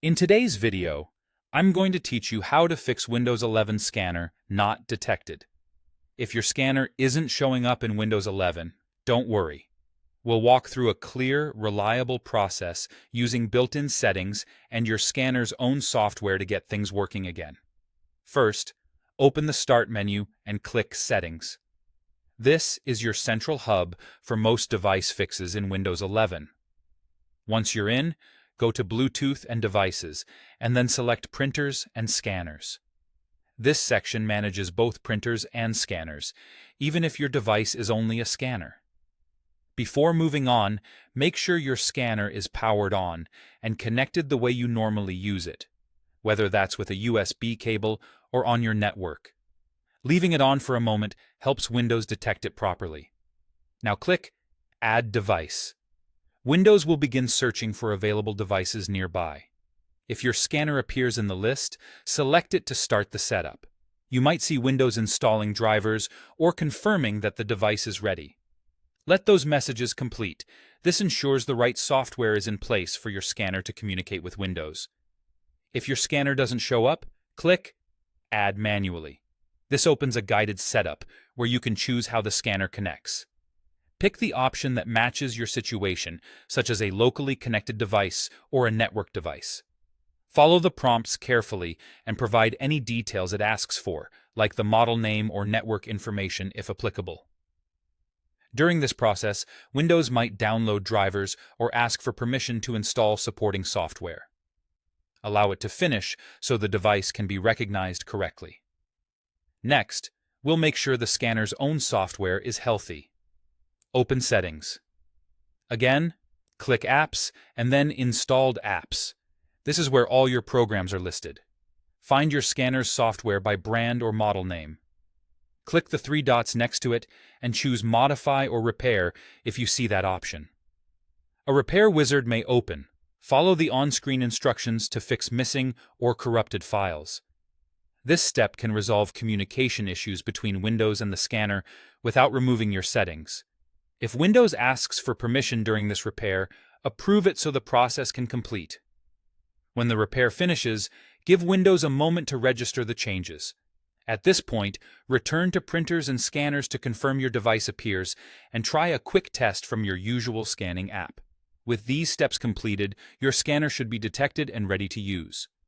In today's video, I'm going to teach you how to fix Windows 11 Scanner Not Detected. If your scanner isn't showing up in Windows 11, don't worry. We'll walk through a clear, reliable process using built-in settings and your scanner's own software to get things working again. First, open the Start menu and click Settings. This is your central hub for most device fixes in Windows 11. Once you're in, go to Bluetooth and Devices, and then select Printers and Scanners. This section manages both printers and scanners, even if your device is only a scanner. Before moving on, make sure your scanner is powered on and connected the way you normally use it, whether that's with a USB cable or on your network. Leaving it on for a moment helps Windows detect it properly. Now click Add Device. Windows will begin searching for available devices nearby. If your scanner appears in the list, select it to start the setup. You might see Windows installing drivers or confirming that the device is ready. Let those messages complete. This ensures the right software is in place for your scanner to communicate with Windows. If your scanner doesn't show up, click Add Manually. This opens a guided setup where you can choose how the scanner connects. Pick the option that matches your situation, such as a locally connected device or a network device. Follow the prompts carefully and provide any details it asks for, like the model name or network information if applicable. During this process, Windows might download drivers or ask for permission to install supporting software. Allow it to finish so the device can be recognized correctly. Next, we'll make sure the scanner's own software is healthy. Open Settings. Again, click Apps and then Installed Apps. This is where all your programs are listed. Find your scanner's software by brand or model name. Click the three dots next to it and choose Modify or Repair if you see that option. A repair wizard may open. Follow the on-screen instructions to fix missing or corrupted files. This step can resolve communication issues between Windows and the scanner without removing your settings. If Windows asks for permission during this repair, approve it so the process can complete. When the repair finishes, give Windows a moment to register the changes. At this point, return to printers and scanners to confirm your device appears and try a quick test from your usual scanning app. With these steps completed, your scanner should be detected and ready to use.